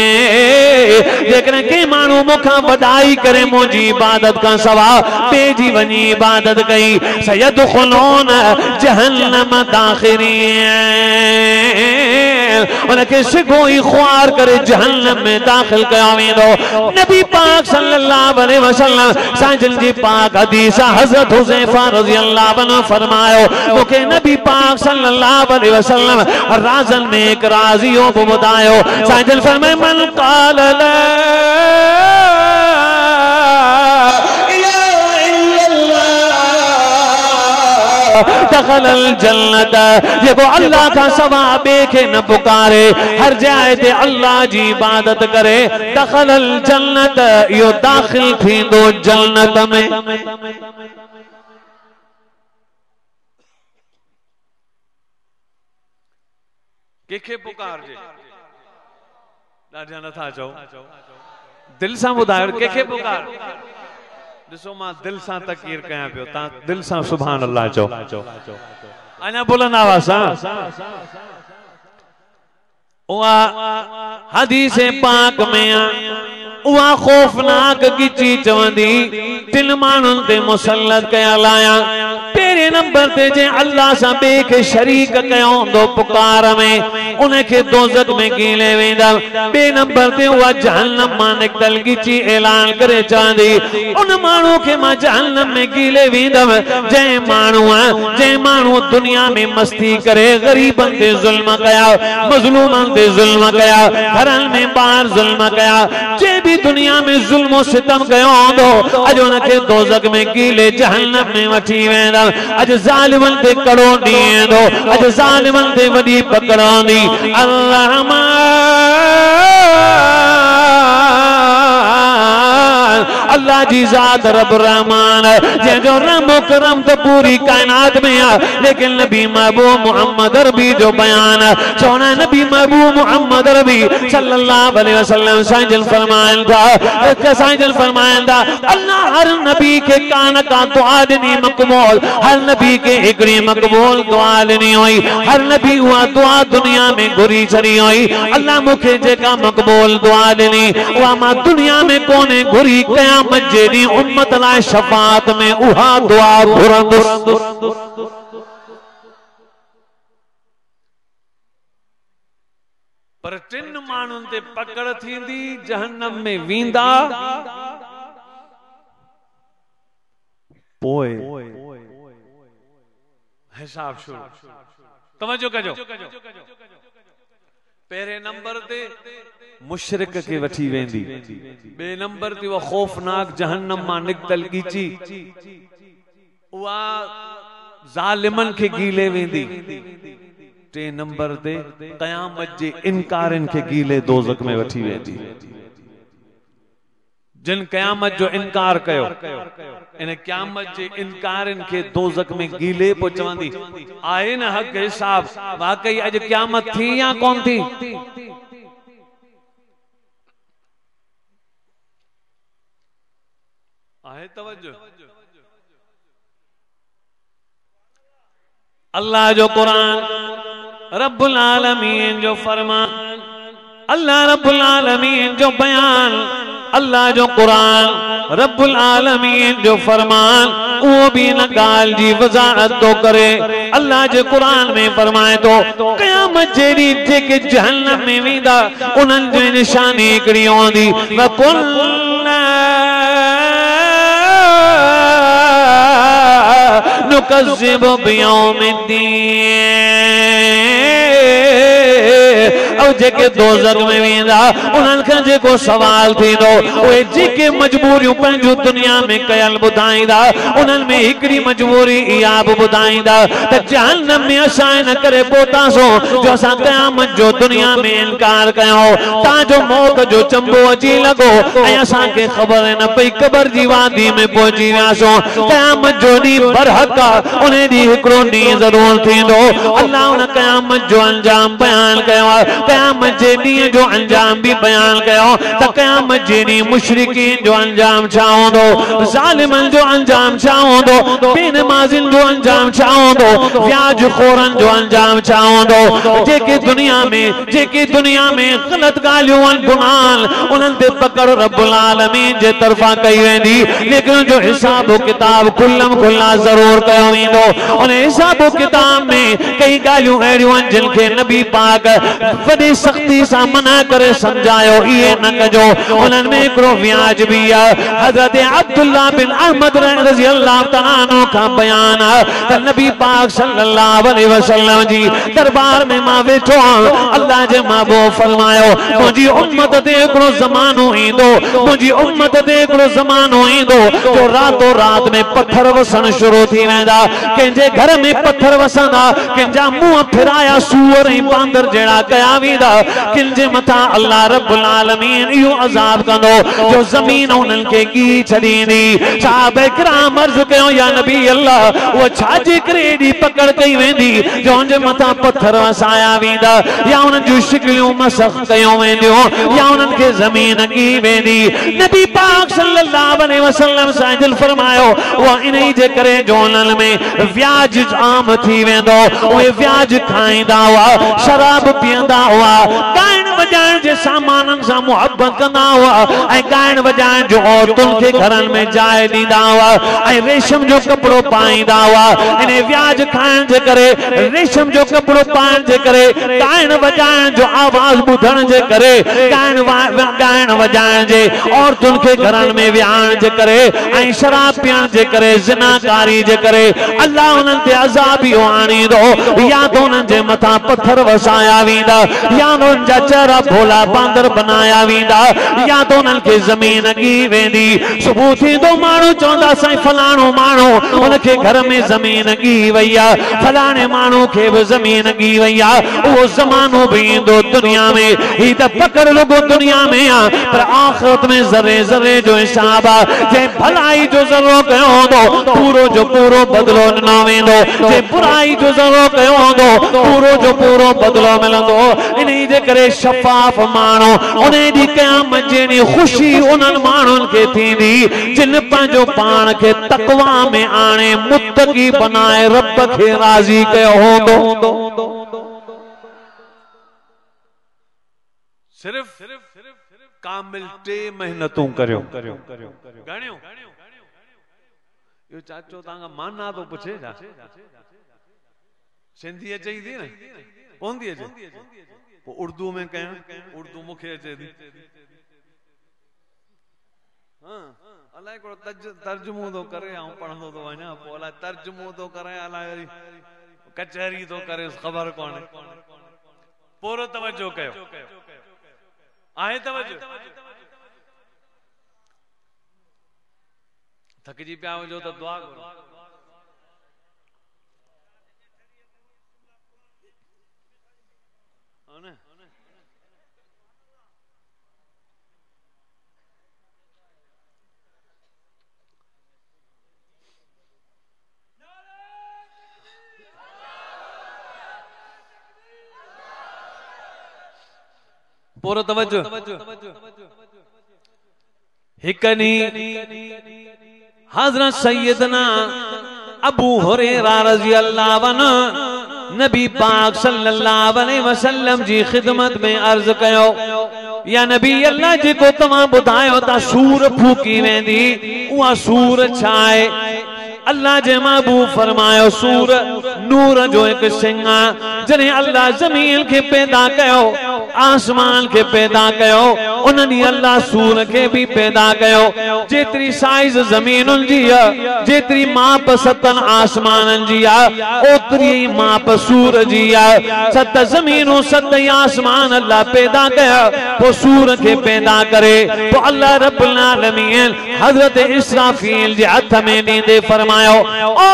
जेकॾहिं के माण्हू मूंखां वॾाई करे मुंहिंजी इबादत खां सवा ॿिए जी वञी इबादत कई सयदखुलून जहन्नम दाखिरीन उनके सिगो ही ख्वार करे जहन्नम में दाखिल कया वेंदो नबी पाक सल्लल्लाहु अलैहि वसल्लम साजन जी पाक हदीस हजरत हुज़ैफा रज़ियल्लाहु अन्हु फरमायो मुके नबी पाक सल्लल्लाहु अलैहि वसल्लम राज़न में एक राज़ियो को बुधायो साजन फरमाए मन क़ाल ला दखलल जन्नत जेको अल्लाह का सवा बे के न पुकारे हर जाए ते अल्लाह जी इबादत करे दखलल जन्नत यो दाखिल थींदो जन्नत में केखे पुकार जे ॾाढा नथा चओ दिल सां ॿुधायो केखे पुकार दिसो मां दिल सां तकीर कयां पियो ता दिल सां सुभान अल्लाह चओ अना बुलंद आवाज़ सां उहा हदीस पाक में उहा खौफनाक गिची चवंदी तिन माण्हुनि ते मुसल्लत कयल आया पहिरे नंबर ते जे अल्लाह सां ॿिए खे शरीक कयो हूंदो पुकार में उनखे दोज़ख में कीले वेंदा ॿिए नंबर ते उहा जहन्नम मां निकतल गिची ऐलान करे चवंदी उन माण्हू खे मां जहन्नम में कीले वेंदम जंहिं माण्हू दुनिया में मस्ती करे ग़रीबनि ते ज़ुल्म कया मज़लूमनि ते ज़ुल्म कया घरनि में ॿार ज़ुल्म कया जे भी दुनिया में जुल्म सितम कयो हूंदो अॼु उनखे दोज़ख में कीले जहन्नम में वठी वेंदा अॼु ज़ालिमनि ते कड़ो ॾींदो अॼु ज़ालिमनि ते वॾी पकड़ंदी अल्लाह जी ज़ात रब रहमान जो रहम करम तो पूरी कायनात में है। लेकिन नबी महबूब मोहम्मद अरबी जो बयान सोना नबी महबूब मोहम्मद अरबी सल्लल्लाहु अलैहि वसल्लम साइजल फरमाया था, साइजल फरमाया था अल्लाह हर नबी के कान का दुआ देनी मकबूल, हर नबी के एकड़ी मकबूल दुआ लेनी हुई, हर नबी हुआ दुआ दुनिया में घुरी छड़ी हुई। अल्लाह मुखे जेका मकबूल दुआ देनी वह मां दुनिया में कोने घुरी क़यामत जेदी उम्मत लाए शफात में उहा दुआ घुरंदुस। पर टिन मानुन ते पकड़ थींदी जहन्नम में वींदा पोए हिसाब शुरू। तवज्जो कजो। पहले नंबर ते मुशरिक के वठी वेंदी, बे नंबर ते वो खौफनाक जहन्नम मां निकतल कीची उहा ज़ालिमन के गीले वेंदी। टे नंबर ते क़यामत जे इनकारन के गीले दोज़ख में वठी वेंदी। जिन क़यामत जो इनकार कयो इन क़यामत जे इनकारन के दोज़ख में गीले पो चवंदी आए न हक हिसाब वाकई अज क़यामत थी या कौन थी। आहे तवज्जो। अल्लाह जो कुरान रब्बुल आलमीन जो फरमान, अल्लाह रब्बुल आलमीन जो बयान, अल्लाह जो कुरान रब्बुल आलमीन जो फरमान वो भी न गाल जी वजाहत तो करे। अल्लाह जो कुरान में फरमाए तो क़यामत जेडी जेके जहन्नम में वेंदा उन्हनि जो निशानी हिकिड़ी हूंदी वकुल्ना नुकज़्ज़िबु बियौमिद्दीन। और जेके दोज़ख में वेंदा उन्हनि खां जेको सवाल थींदो उहे जेके मजबूरियूं पंहिंजूं दुनिया में कयल ॿुधाईंदा उन्हनि में हिकिड़ी मजबूरी इहा बि ॿुधाईंदा त जहन्नम में असां इन करे पहुतासीं जो असां क़यामत जो दुनिया में इनकार कयो, तव्हांजो मौत जो चंबो अची लॻो ऐं असांखे ख़बर न पई क़बर जी वादी में पहुची वियासीं। क़यामत जो ॾींहुं बरहक़ आहे, उन ॾींहुं हिकिड़ो ॾींहुं ज़रूर थींदो। अल्लाह उन क़यामत जो अंजाम बयान कयो आहे। क़यामत जे ॾींहं जो अंजाम भी बयान कयो त क़यामत जे ॾींहुं मुशरिकीन जो अंजाम छा हूंदो, ज़ालिमन जो अंजाम छा हूंदो, बेनमाज़िन जो अंजाम छा हूंदो, व्याज खोरन जो अंजाम छा हूंदो। जेके दुनिया में ग़लत ॻाल्हियूं आहिनि गुनाह उन्हनि ते पकड़ रब्बुल आलमीन जे तरफ़ां कई वेंदी, लेकिन जो हिसाब किताब खुल्लम खुल्ला ज़रूर कयो वेंदो। उन हिसाब किताब में कई ॻाल्हियूं अहिड़ियूं आहिनि जिन खे नबी पाक वॾी सख्ती सां मना करे समझायो इहे न कजो। उन्हनि में हिकिड़ो व्याज भी आहे। हज़रत अब्दुल्लाह बिन अहमद रज़ी अल्लाह तआला अन्हु खां बयान आहे त नबी पाक सल्लल्लाहु अलैहि वसल्लम जी दरबार में मां वेठो आहियां। अल्लाह जे महबूब फरमायो मुंहिंजी उम्मत ते हिकिड़ो ज़मानो ईंदो, मुंहिंजी उम्मत ते हिकिड़ो ज़मानो ईंदो जो रातो रात में पत्थर वसण शुरू थी वेंदा। कंहिंजे घर में पत्थर वसंदा, कंहिंजा मुंहं फिराया सूअर ऐं बांदर जहिड़ा कया वेंदा, किंजे मथा अल्लाह रब्बुल आलमीन इहो अज़ाब कंदो जो ज़मीन उन्हनि खे गी छॾींदी। सहाबा किराम अर्ज़ कयो या नबी अल्लाह उहा छाजे करे एॾी पकड़ कई वेंदी जो उनजे मथा पत्थर वसाया वेंदा या उन्हनि जूं शिकलियूं मसख़ कयूं वेंदियूं या उन्हनि खे ज़मीन गी वेंदी। नबी पाक सल्लल्लाहु अलैहि वसल्लम सां फरमायो उहा इन्ही जे करे जो उन्हनि में व्याज आम थी वेंदो, उहे व्याज खाईंदा हुआ, शराब पीअंदा हुआ, गाइण वॼाइण जे सामाननि सां मुहबत कंदा हुआ ऐं गाइण वॼाइण जो औरतुनि खे घरनि में जाइ ॾींदा हुआ ऐं रेशम जो कपिड़ो पाईंदा हुआ। इन व्याज खाइण जे करे, रेशम जो कपिड़ो पाइण जे करे, गाइण वॼाइण जो आवाज़ ॿुधण जे करे, गाइण वॼाइण जे औरतुनि खे घरनि में विहारण जे करे ऐं शराब पीअण जे करे, ज़िनाकारी जे करे अल्लाह उन्हनि ते अज़ाब इहो आणींदो या त उन्हनि जे मथां पत्थर वसाया वेंदा या उन्हनि जा चेहरा चंगा भोला बांदर बनाया वींदा या तो उन्हनि खे ज़मीन अॻी वेंदी सुबुह थींदो माण्हू चवंदा साईं फलाणो माण्हू उनखे घर में ज़मीन अॻी वई आहे फलाणे माण्हू खे बि ज़मीन अॻी वई आहे उहो ज़मानो बि ईंदो दुनिया में ही त पकड़ रुगो दुनिया में आहे पर आख़िरत में ज़रे ज़रे जो हिसाब आहे जंहिं भलाई जो ज़रो कयो हूंदो पूरो जो पूरो बदिलो ॾिनो वेंदो जंहिं बुराई जो ज़रो कयो हूंदो पूरो जो पूरो बदिलो मिलंदो इन जे करे शफ़ाफ़ माण्हू उन ॾींहुं क़यामत जहिड़ी ख़ुशी उन्हनि माण्हुनि खे थींदी जिन पंहिंजो पाण खे तक़वा में आणे मुत्तक़ी बनाए रब खे राज़ी कयो हूंदो सिर्फ कामिल टे मेहनतूं करियो गणियो यो चाचो तांगा माना तो पूछे जा सिंधी अचे थी न कोंदी अचे वो उर्दू में कया उर्दू मुखे अचे थी हां अलाए को तर्जुमो तो करे ऐं पढ़ंदो तो वञा पोइ अलाए तर्जुमो तो करे अलाए वरी कचहरी तो करे खबर कोन्हे पूरो तवज्जो कयो आहे तवज्जो थकजी पिया वञो त दुआ करो पूरो तवज्जो हिकनी हज़रत सैयदना अबू हुरैरा रज़ी अल्लाह अन्हु नबी पाक सल्लल्लाहु अलैहि वसल्लम जी खिदमत में अर्ज कयो या नबी अल्लाह जी को तमा बुधायो ता सूर फूकी वेंदी उहा सूर छाए अल्लाह जे महबूब फरमायो सूर नूर जो एक सिंगा जने अल्लाह जमीन के पैदा कयो आसमान के पैदा कयो उन्हनि अल्लाह सूर के भी पैदा कयो जेतरी साइज जमीनुन जी है जेतरी माप सतन आसमानन जी है ओतरी माप सूर जी है सत जमीनों सत आसमान अल्लाह पैदा कया वो सूर के पैदा करे तो अल्लाह रब्बुल आलमीन हजरत इसराफील जे हथ में दींदे फरमायो ओ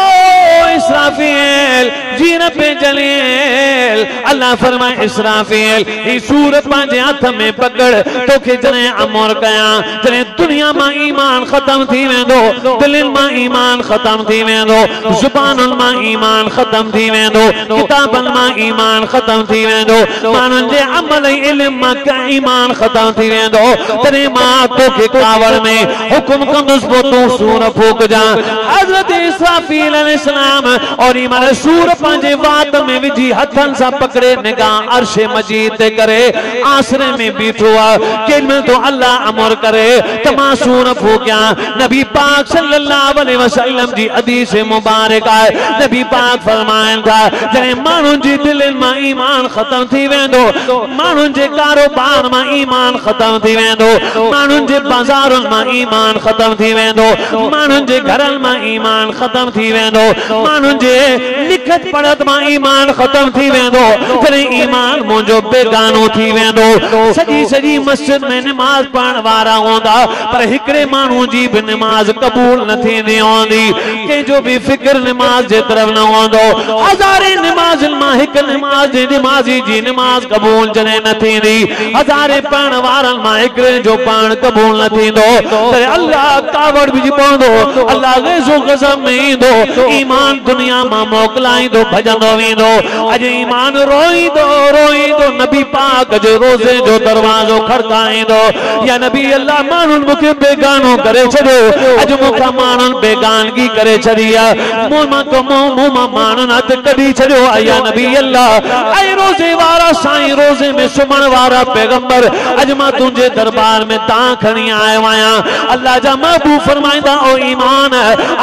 इसराफील जीन पे जलील अल्लाह फरमाए इसराफील ई सूरत पांजे हाथ में पकड़ तो के जने अमर कया जने दुनिया में ईमान खत्म थी वेंदो दिलन में ईमान खत्म थी वेंदो जुबानुन में ईमान खत्म थी वेंदो किताबन में ईमान खत्म थी वेंदो मानन जे अमल इल्म में ईमान खत्म थी वेंदो तने मां तो के कावड़ में हुक्म कंदुस पो तू सूर फूक जा हजरत इसराफील अलैहिस्सलाम और ईमान सूर पांजे वात में विजी हथन सा पकड़े निगाह अर्श मजीद ते करे आसरे में बीठो के में तो अल्लाह अमर करे तमा सूर फूकिया नबी पाक सल्लल्लाहु अलैहि वसल्लम जी हदीस मुबारक है नबी पाक फरमायन था जने मानुन जी दिलन में ईमान खत्म थी वेंदो मानुन जे कारोबार में ईमान खत्म थी वेंदो मानुन जे बाजारुन में ईमान खत्म थी वेंदो मानुन जे घरन में ईमान खत्म थी वेंदो मानुन जे लिखत पढ़त में ईमान खत्म थी वेंदो तने ईमान मुंजो बेगानो थी वेंदो सजी सजी मस्जिद में नमाज पढ़न वारा होंदा पर हिकड़े मानू जी भी नमाज कबूल न थींदी होंदी के जो भी फिक्र नमाज जे तरफ न होंदो हजारे नमाज मां हिक नमाज नमाजी जी नमाज कबूल जने न थींदी हजारे पढ़न वारन मां हिकड़े जो पढ़न कबूल न थींदो पर अल्लाह कावड़ भी पवंदो अल्लाह गेज़ो कसम में ईंदो ईमान दुनिया मां मोकलाईंदो भजंदो वेंदो अज ईमान रोईंदो रोईंदो नबी पाक जो रोजे जो दरवाजो खड़काईंदो या नबी अल्लाह मानुन मुखे बेगानो करे छड़ो अज मुखा मानुन बेगानगी करे छड़िया मुमा को मुमा मानुन हथ कढी छड़ो या नबी अल्लाह ऐ रोजे वारा साईं रोजे में सुमण वारा पैगंबर अज मां तुझे दरबार में ता खणी आयो आया अल्लाह जा महबूब फरमाइंदा ओ ईमान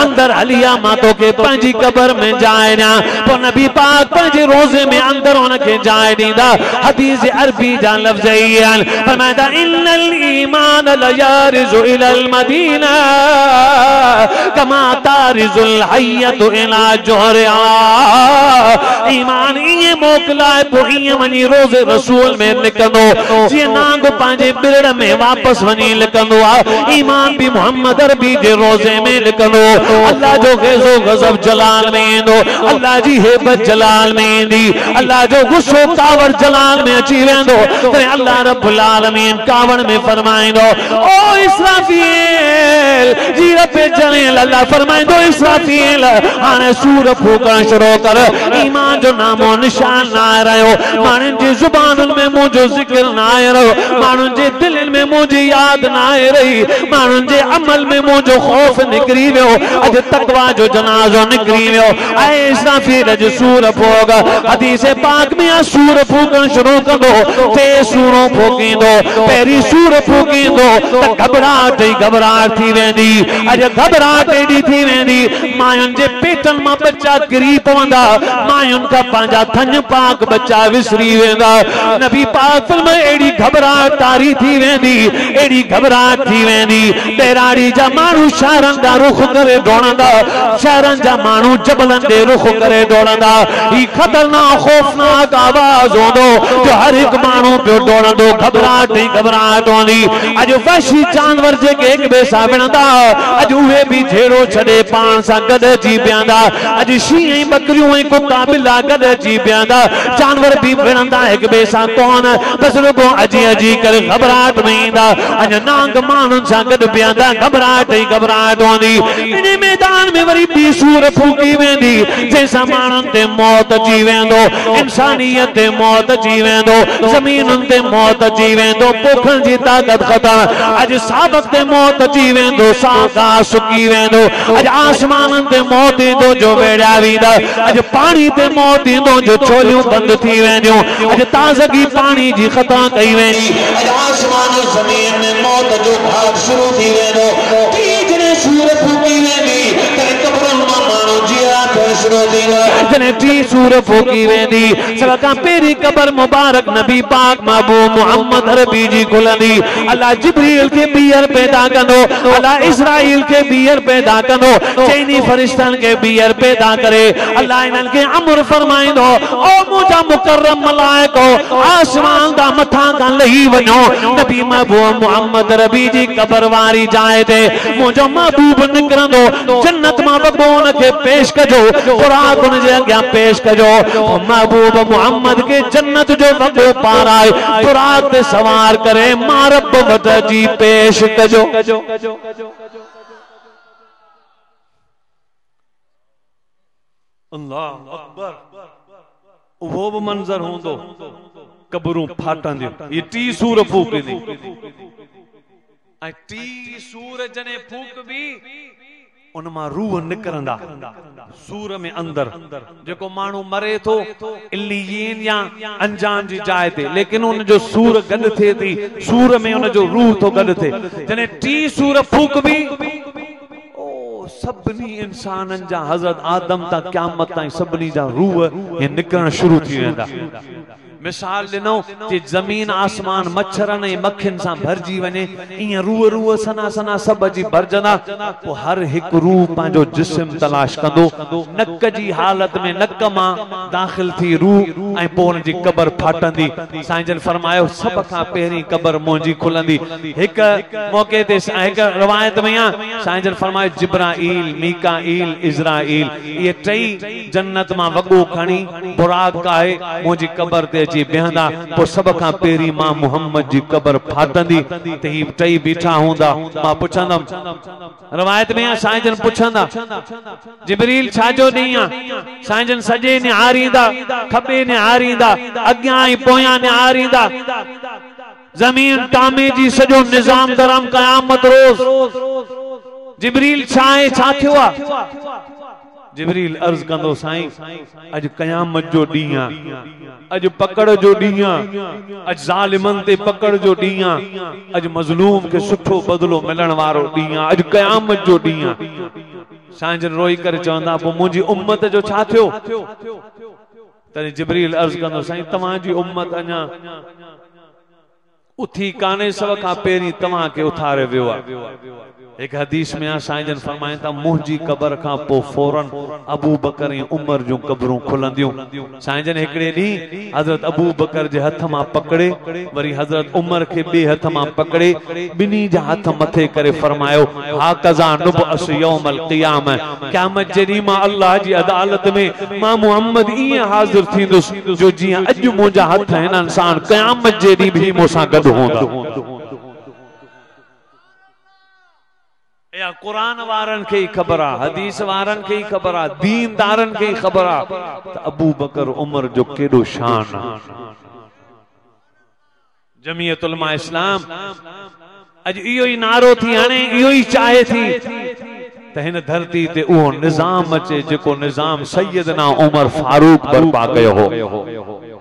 अंदर हलिया मां तो के पंजी कब्र में जाए ना तो नबी पाक पंजे रोजे में अंदर उनके जाए दीदा हदीस अरबी जा लफ्ज़ आइन फरमाया इन्नल ईमान लयारिजु इलल मदीना कमा तारिजुल हय्यतु इला जोहरिहा ईमान ये मोकलाए पो ये वनी रोज़े रसूल में लिखंदो जी नांग पांजे बिरड़ में वापस वनी लिखंदो ईमान भी मोहम्मद अरबी जे रोज़े में लिखंदो अल्लाह जो ग़ज़ो गज़ब जलाल में इंदो अल्लाह जी हेबत जलाल में इंदी अल्लाह जो गुस्सो कावड़ जलाल में अची वेंदो ते अल्लाह रब्बुल आलमीन कावड़ में फरमाइंदो ओ इस्राफील जी रब जलील अल्लाह फरमाइंदो इस्राफील हाने सूर फूकण शुरू कर ईमान जो नामो निशान ना रहो मानन जी जुबानुन में मुझो जिक्र ना रहो मानन जी दिलन में मुझे याद ना रही मानन जी अमल में मुझो खौफ निकरी वियो अज तकवा जो जनाजो निकरी वियो ऐ इस्राफील अज सूर फूक हदीस पाक में सूर फूकण शुरू कंदो ते सूरो फूकींदो पहिरी सूर फूकींदो त घबराहट ही घबराहट थी वेंदी अज घबराहट एडी थी वेंदी मायुन जे पेटन मां बच्चा गिरी पवंदा मायुन का पांजा थन पाक बच्चा विसरी वेंदा नबी पाक फरमाए एडी घबराहट तारी थी वेंदी एडी घबराहट थी वेंदी बेराड़ी जा मानू शहरन दा रुख करे दौड़ंदा शहरन जा मानू जबलन दे रुख करे दौड़ंदा ई खतरनाक खौफनाक आवाज होंदो जो हर एक मानू पे दौड़ंदो घबराहट ही घबराहट होंदी अज वहशी जानवर जे के एक बे सा विणंदा अज उहे भी झेड़ो छड़े पान सा गॾजी बिहंदा अज शीं ऐं बकरियूं ऐं कुत्ता बिल्ला गॾजी बिहंदा जानवर भी विणंदा एक बे सा कोन बस रुगो अजी अजी करे घबराहट में ईंदा अज नांग माण्हुनि सां गॾु बिहंदा घबराहट ही घबराहट होंदी इन मैदान में वरी ॿी सूर फूकी वेंदी जंहिंसां माण्हुनि ते मौत अची वेंदो इंसानियत ते मौत अची वेंदो ज़मीनुनि ते मौत अची वेंदो पोखण जी ताक़त ख़तम अज साबत ते मौत अची वेंदो सागा सुकी वेंदो अज आसमाननि ते मौत ईंदो जो वेड़ा वींदा अज पानी ते मौत ईंदो जो छोलियूं बंद थी वेंदियूं अज ताज़गी पानी जी ख़तम कई वेंदी अज आसमान ज़मीन में मौत जो भाग शुरू थी वेंदो तीजने सूर फूकी वेंदी तने कब्रुनि मां माण्हू जिया थियण शुरू थींदा जने टी सूर फूकी वेंदी सब खां पहिरीं कब्र मुबारक नबी पाक महबूब मोहम्मद अरबी जी खुलंदी अल्लाह जिब्रील के बीहर पैदा कंदो अल्लाह इस्राईल के बीहर पैदा कंदो चईनी फरिश्तन के बीहर पैदा करे अल्लाह इन्हनि के अमर फरमाइंदो ओ मुंहिंजा मुकर्रम मलाइको आसमान दा मथां खां लही वञो नबी महबूब मोहम्मद अरबी जी कब्र वारी जाइ ते मुंहिंजो महबूब निकिरंदो जन्नत मां वॻो उनखे पेश कजो खुराक उन जे अॻियां पेश कजो महबूब मोहम्मद के जन्नत जो वॻो पाराए खुराक ते सवार करे मां रब वट जी पेश कजो अल्लाह अकबर वो भी मंजर होंदो कब्रूं फाटंदियूं ये टी सूर फूकंदी ऐं टी सूर जने फूक भी उन मां रूह निकरंदा सूर में अंदर जेको माण्हू मरे थो इल्लीयीन या अंजान जी जाइ ते लेकिन उन जो सूर गॾु थिए थी सूर में उन जो रूह थो गॾु थिए जने टी सूर फूक भी सभनी इंसानन जा हज़रत आदम ता क़यामत ताईं सभनी जा रूह ये निकरण शुरू थी वेंदा मिसाल दिनो कि जमीन आसमान मच्छरन ऐं मक्खिन सां भरजी वने इन रूह रूह सना सना सब जी भरजंदा तो हर एक रूह पांजो जिस्म तलाश कंदो नक जी हालत में नक मां दाखिल थी रूह ऐं पो उन जी कब्र फाटंदी साईं जन फरमायो सब खां पहिरीं कब्र मोंजी खुलंदी एक मौके ते एक रवायत में साईं जन फरमायो जिब्राईल मीकाईल इज़राईल ये टई जन्नत मां वॻो खणी बुराक आहे मोंजी कब्र ते जी बेहंदा पो सब खां पहिरीं मां मोहम्मद जी कब्र फाटंदी ते ही टई बीठा हुंदा मां पुछंदम रवायत में साईं जन पुछंदा जिब्रील छाजो ॾींहुं साईं जन सजे निहारींदा खबे निहारींदा अॻियां ऐं पोयां निहारींदा ज़मीन तामे जी सॼो निज़ाम दरम क़यामत रोज़ जिब्रील छाए छा थियो आ जिब्रील अर्ज कंदो साईं अज क़यामत जो ॾींहुं अज पकड़ जो ॾींहुं अज ज़ालिमन ते पकड़ जो ॾींहुं अज मज़लूम के सुठो बदलो मिलण वारो ॾींहुं अज क़यामत जो ॾींहुं साईं जन रोई करे चवंदा पो मुंहिंजी उम्मत जो छा थियो तने जिब्रील अर्ज कंदो साईं तव्हां जी उम्मत अञा उथी काने सब खां पहिरीं तव्हां के उथारे वियो आहे। एक हदीस में साईं जन फरमाइन था मुंहिंजी कब्र खां पोइ फौरन अबू बकर ऐं उमर जूं कब्रूं खुलंदियूं। साईं जन हिकिड़े ॾींहुं हज़रत अबू बकर जे हथ मां पकड़े वरी हज़रत उमर खे ॿिए हथ मां पकड़े ॿिन्ही जा हथ मथे करे फरमायो हा कज़ा नुबअस यौमल क़ियामह, क़यामत जे ॾींहुं मां अल्लाह जी अदालत में मां मुहम्मद ईअं हाज़िर थींदुसि जो जीअं अॼु मुंहिंजा हथ हिननि सां क़यामत जे ॾींहुं भी मूंसां गॾु हूंदा। या कुरान वारन के ही खबर आ, हदीस वारन के ही खबर आ, दीनदारन के ही खबर आ त अबू बकर उमर जो केडो शान आ। जमीयत उलमा इस्लाम अज इहो ही नारो थी हणे, इहो ही चाहे थी त हिन धरती ते उहो निजाम अचे जेको निजाम सैयदना उमर फारूक बर्पा कयो हो।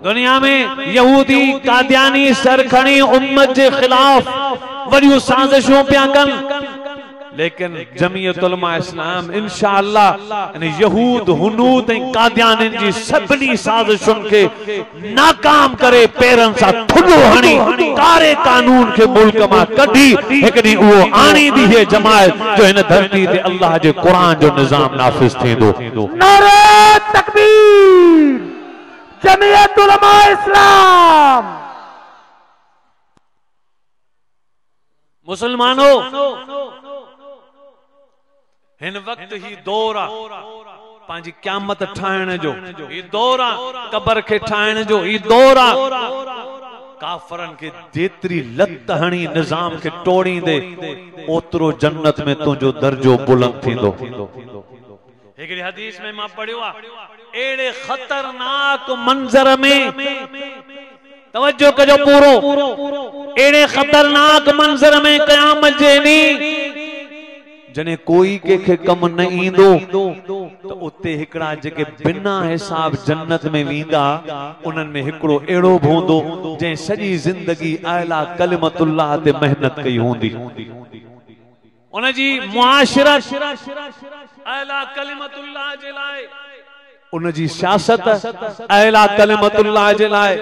दुनिया में यहूदी कादियानी सरखणी उम्मत के खिलाफ वड़ियूं साजिशूं पिया कन, लेकिन जमीयत उलमा इस्लाम इंशाअल्लाह यहूद हुनूद कादियानिन जी सभनी साजिशुन के नाकाम करे पेरन सा थुडो हणी कारे कानून के मुल्क मां कढी एकडी वो आणी दी है जमात जो इन धरती ते अल्लाह जे कुरान जो निजाम नाफिज थींदो। नारे तकबीर जमीयत उलमा इस्लाम। मुसलमानों हिन वक्त ही दौर आ पांजी क़यामत ठाइण जो, ही दौर आ कब्र के ठाइण जो, ही दौर आ काफरन के जेतरी लत हणी निजाम के तोड़ी दे ओतरो जन्नत में तुझो दर्जो बुलंद थींदो। एक हदीस में मां पढ़ियो आ एड़े खतरनाक मंजर में तवज्जो कजो पूरो, एड़े खतरनाक मंजर में क़यामत जे नी जने कोई के कम न ईंदो तो उते हिकड़ा जेके बिना हिसाब जन्नत में वींदा उनन में हिकड़ो एड़ो भोंदो जे सजी जिंदगी आला कलिमतुल्लाह ते मेहनत कई होंदी, उन जी मुआशरत आला कलिमतुल्लाह जे लाए, उन जी सियासत आला कलिमतुल्लाह जे लाए,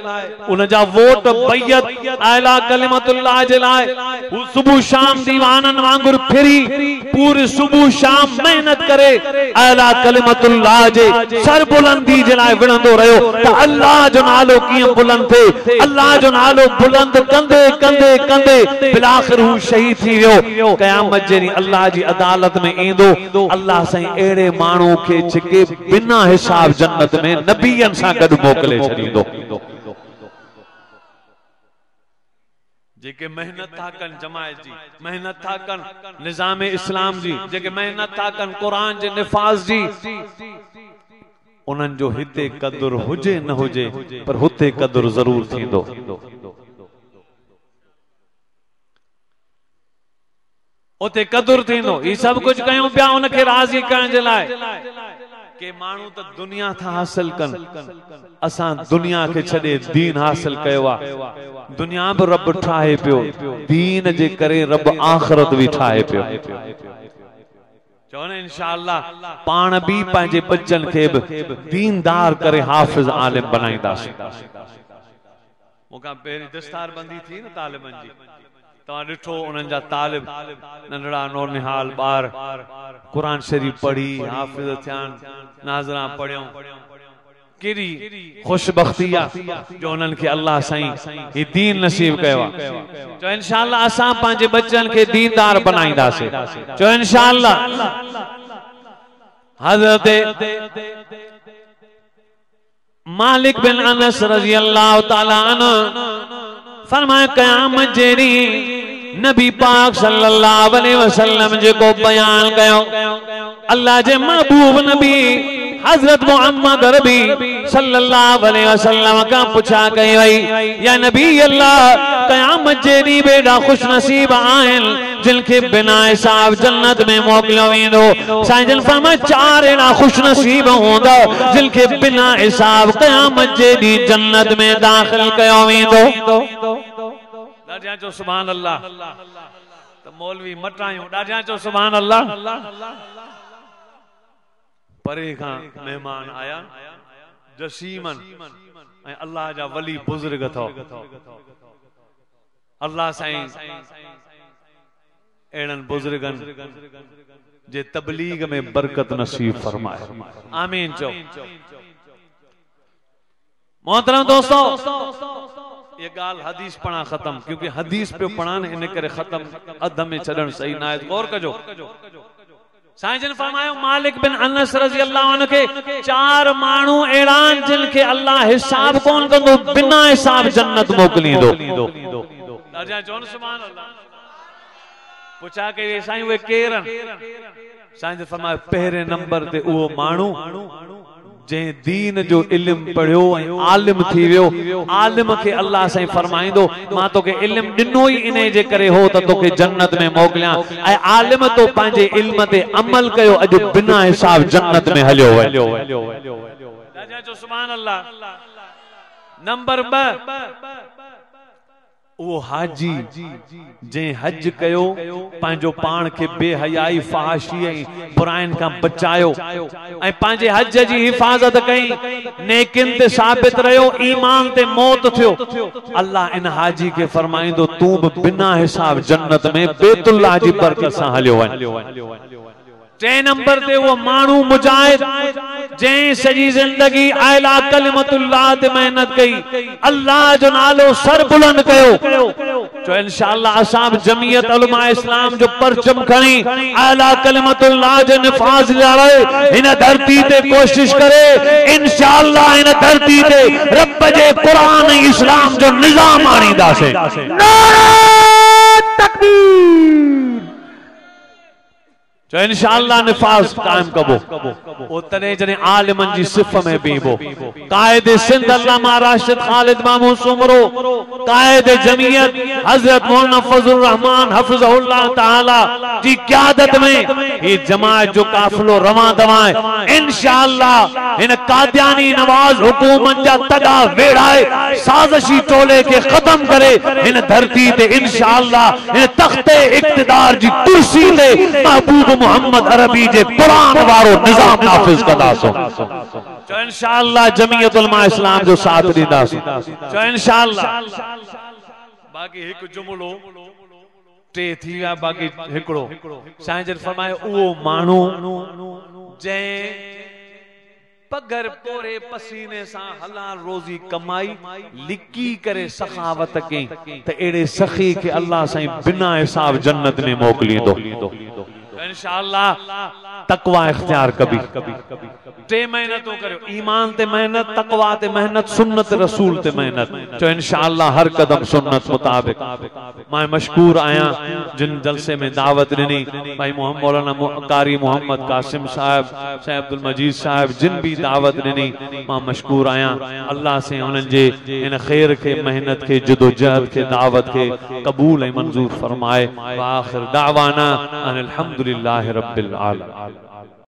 उन जा वोट बैयत आला कलिमतुल्लाह जे लाए। वो सुबह शाम दीवानन वांगुर फिरी पूरी सुबह शाम मेहनत करे आला कलिमतुल्लाह जे सर बुलंदी जे लाए विणंदो रहियो त अल्लाह जो नालो कीअं बुलंद थे। अल्लाह जो नालो बुलंद कंदे कंदे कंदे बिलाखिर हू शहीद थी वियो। क़यामत जे ॾींहुं अल्लाह जी अदालत में ईंदो अल्लाह साईं एड़े माण्हू खे जेके बिना हिसाब जन्नत में नबियन सा गड मोकले छड़ींदो, जेके मेहनत था कन जमायत जी, मेहनत था कन निजाम इस्लाम जी, जेके मेहनत था कन कुरान जे निफाज जी, उनन जो हिते कदर हुजे न हुजे पर हुते कदर जरूर थींदो। उते कदर थींदो। ई सब कुछ कयूं पिया उनके राजी करण जे लाए के मानू तो दुनिया था हासिल कन, असा दुनिया के छड़े दीन हासिल कयो। दुनिया भी रब ठाहे पियो, दीन जे करे रब आखिरत भी ठाहे पियो। चवने इंशाअल्लाह पान भी पंहिंजे बच्चन के दीनदार करे हाफिज आलिम बनाईंदासीं। मुका पहिरीं दस्तार बंदी थी न तालिबन जी, तव्हां ॾिठो उन्हनि जा तालिब नंढड़ा नौनिहाल ॿार कुरान शरीफ पढ़ी हाफिज थियान, नाज़रा पढ़ियूं, केड़ी खुशबख्ती आहे जो उन्हनि खे अल्लाह साईं ही दीन नसीब कयो आहे। जो इंशाअल्लाह असां पंहिंजे बच्चन खे दीनदार बनाईंदासीं। जो इंशाअल्लाह हज़रत मालिक बिन अनस रज़ी अल्लाह ताला अन्हु फरमाए क़यामत जेड़ी नबी पाक सल्लल्लाहु अलैहि वसल्लम जे को बयान कयो अल्लाह जे महबूब नबी हजरत मोहम्मद अरबी सल्लल्लाहु अलैहि वसल्लम का पूछा कई वई या नबी अल्लाह क़यामत जेड़ी बेड़ा खुश नसीब आहिन जिनके बिना हिसाब जन्नत में मोकलियो वेंदो। साईं जन फरमाए चार एड़ा खुश नसीब होंदा जिनके बिना हिसाब क़यामत जेड़ी जन्नत में दाखिल कयो वेंदो। ॾाढा चो सुभान अल्लाह, तो मौलवी मटायूं ॾाढा चो सुभान अल्लाह। परे खां मेहमान आया, जसीमन अल्लाह जा वली बुजुर्ग थो अल्लाह साईं एड़न बुजुर्गन जे तबलीग में बरकत नसीब फरमाए आमीन चो। मोहतरम दोस्तों ये गाल हदीस पढ़ा खत्म क्योंकि हदीस पे पढ़ा ने इन करे खत्म अध में छड़न सही ना है गौर कजो। साईं जन फरमायो मालिक बिन अनस रज़ी अल्लाह अन्हु के 4 माण्हू एड़ान जिन के अल्लाह हिसाब कोन कंदो बिना हिसाब जन्नत मोकलींदो। राजा जोन सुभान अल्लाह पूछा के साईं वे केरन साईं जन फरमायो पहरे नंबर ते वो माण्हू जे दीन जो इल्म पढ़ियो आलिम थी वियो आलिम के अल्लाह साईं फरमाइंदो मां तो के इल्म दिनो ही इने जे करे हो त तो के जन्नत में मोकलिया ए आलिम तो पांजे इल्म ते अमल कयो अज बिना हिसाब जन्नत में हलियो राजा जो सुभान अल्लाह। नंबर 2 वो हाजी जे हज कयो पांजो पान के बेहयाई फहाशी बुराइन का बचायो ऐ पांजे हज जी हिफाजत कई नेकिन ते साबित रहो ईमान ते मौत थियो अल्लाह इन हाजी के फरमाइंदो तू बिना हिसाब जन्नत में बैतुल्लाह जी बरकत सा हलियो। 3 नंबर ते वो मानू मुजाहिद जे सजी जिंदगी आला कलिमतुल्लाह ते मेहनत कई अल्लाह जो नालो सर बुलंद कयो तो इंशाअल्लाह असाब जमीयत उलमा इस्लाम जो परचम खणी आला कलिमतुल्लाह जे निफाज लाए इन धरती ते कोशिश करे इंशाअल्लाह इन धरती ते रब जे कुरान इस्लाम जो निजाम आणींदा से। नारे तकबीर जो इंशाअल्लाह निफाज कायम कबो वो तने जने आलिमन जी सिफ में बीबो कायदे सिंध अल्लामा राशिद खालिद मामूद सुमरो कायदे जमीयत हजरत मौलाना फजलुर रहमान हफिज़हुल्लाह ताला जी क़यादत में ये जमात जो काफिलो रवां दवाए इंशाअल्लाह इन कादियानी नवाज हुकूमत जा तगा वेड़ाए साजिशी टोले के खत्म करे इन धरती ते इंशाअल्लाह इन तख्ते इक्तिदार जी कुर्सी ते महबूब मोहम्मद अरबी जे कुरान वारो निजाम नाफिज कंदासो जो इंशाअल्लाह जमीयत उलमा इस्लाम जो साथ दींदासो जो इंशाअल्लाह। बाकी एक जुमलो टे थी विया बाकी हिकड़ो साईं जन फरमायो उहो माण्हू जे पगर पोरे पसीने सा हलाल रोजी कमाई लिकी करे सखावत के त एड़े सखी के अल्लाह साईं बिना हिसाब जन्नत में मोकलींदो इंशाअल्लाह। तकवा इख्तियार कभी 3 मेहनतों करो ईमान ते मेहनत तकवा ते मेहनत सुन्नत रसूल ते मेहनत तो इंशाअल्लाह हर कदम सुन्नत मुताबिक। मैं मशकूर आया जिन जलसे में दावत दी भाई मौलाना कारी मोहम्मद कासिम साहब शेख अब्दुल मजीद साहब जिन भी दावत दी मां मशकूर आया अल्लाह से उन्हनि जे इन खैर के मेहनत के जदोजहद के दावत के कबूल मंजूर फरमाए। व आखिर दावाना अनिल हम्दुलिल्लाहि रब्बिल आलमीन।